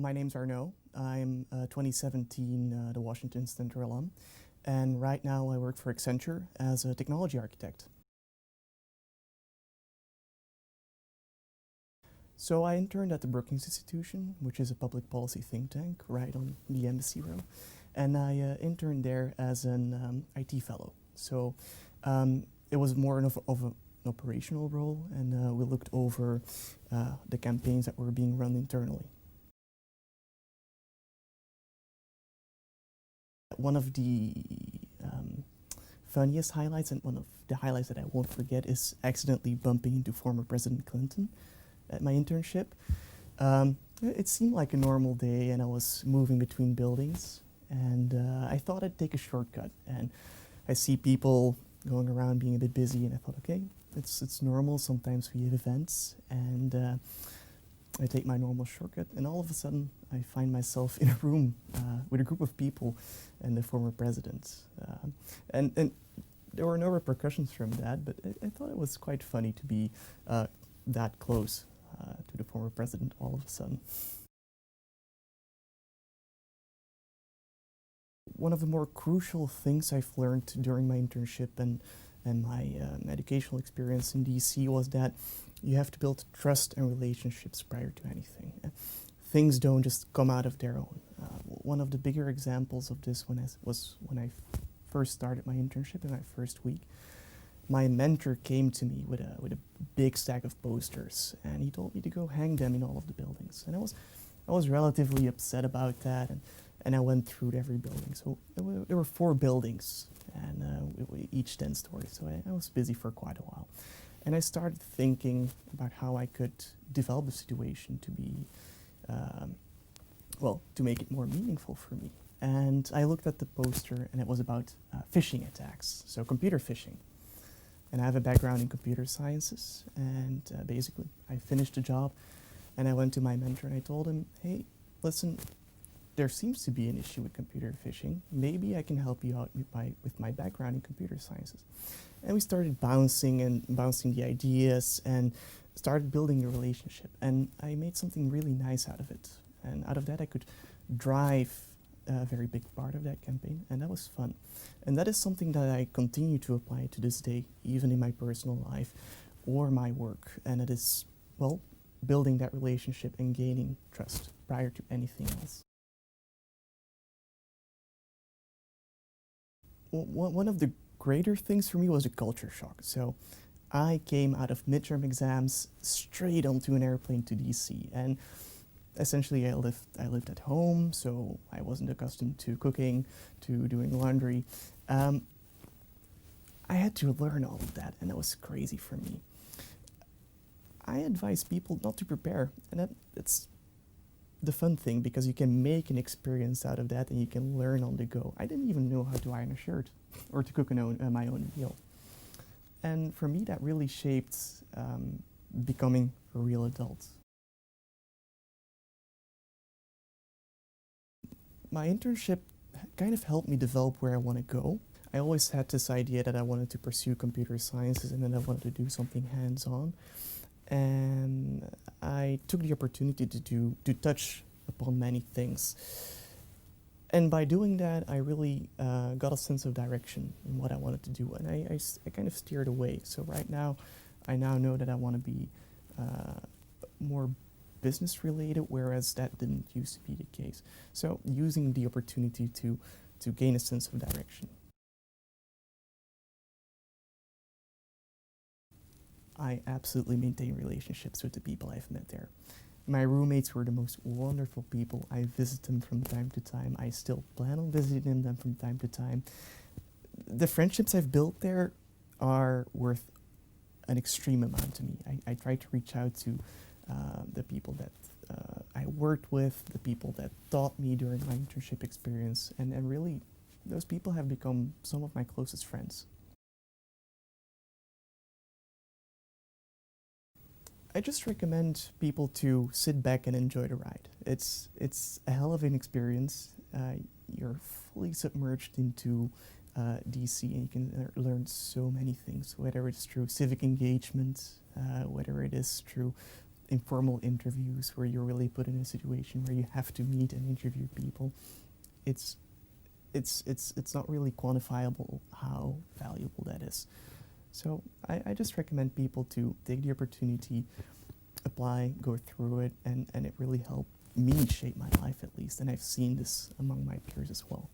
My name's Arnaud. I'm 2017 the Washington Center alum, and right now I work for Accenture as a technology architect. So I interned at the Brookings Institution, which is a public policy think tank right on the Embassy Row, and I interned there as an IT fellow. So it was more of an operational role, and we looked over the campaigns that were being run internally. One of the funniest highlights, and one of the highlights that I won't forget, is accidentally bumping into former President Clinton at my internship. It seemed like a normal day, and I was moving between buildings, and I thought I'd take a shortcut. And I see people going around being a bit busy, and I thought, okay, it's normal. Sometimes we have events, and I take my normal shortcut, and all of a sudden I find myself in a room with a group of people and the former president. And there were no repercussions from that, but I thought it was quite funny to be that close to the former president all of a sudden. One of the more crucial things I've learned during my internship and my educational experience in DC was that you have to build trust and relationships prior to anything. Things don't just come out of their own. One of the bigger examples of this was when I first started my internship in my first week. My mentor came to me with a big stack of posters, and he told me to go hang them in all of the buildings. And I was relatively upset about that, and I went through every building. So there were 4 buildings, and each 10 stories. So I was busy for quite a while. And I started thinking about how I could develop the situation to be, to make it more meaningful for me. And I looked at the poster, and it was about phishing attacks, so computer phishing. And I have a background in computer sciences, and basically I finished the job, and I went to my mentor and I told him, hey, listen, there seems to be an issue with computer phishing. Maybe I can help you out with my background in computer sciences. And we started bouncing the ideas and started building a relationship. And I made something really nice out of it. And out of that I could drive a very big part of that campaign, and that was fun. And that is something that I continue to apply to this day, even in my personal life or my work. And it is, well, building that relationship and gaining trust prior to anything else. One of the greater things for me was a culture shock. So I came out of midterm exams straight onto an airplane to DC, and essentially I lived at home, so I wasn't accustomed to cooking, to doing laundry. I had to learn all of that, and that was crazy for me. I advise people not to prepare, and it's the fun thing, because you can make an experience out of that and you can learn on the go. I didn't even know how to iron a shirt or to cook my own meal. And for me, that really shaped becoming a real adult. My internship kind of helped me develop where I want to go. I always had this idea that I wanted to pursue computer sciences and then I wanted to do something hands-on. And I took the opportunity to touch upon many things. And by doing that, I really got a sense of direction in what I wanted to do, and I kind of steered away. So right now, I now know that I want to be more business related, whereas that didn't used to be the case. So using the opportunity to gain a sense of direction. I absolutely maintain relationships with the people I've met there. My roommates were the most wonderful people. I visit them from time to time. I still plan on visiting them from time to time. The friendships I've built there are worth an extreme amount to me. I try to reach out to the people that I worked with, the people that taught me during my internship experience, and really, those people have become some of my closest friends. I just recommend people to sit back and enjoy the ride. It's a hell of an experience. You're fully submerged into DC, and you can learn so many things, whether it's through civic engagement, whether it is through informal interviews where you're really put in a situation where you have to meet and interview people, it's not really quantifiable how valuable that is. So I just recommend people to take the opportunity, apply, go through it, and it really helped me shape my life at least, and I've seen this among my peers as well.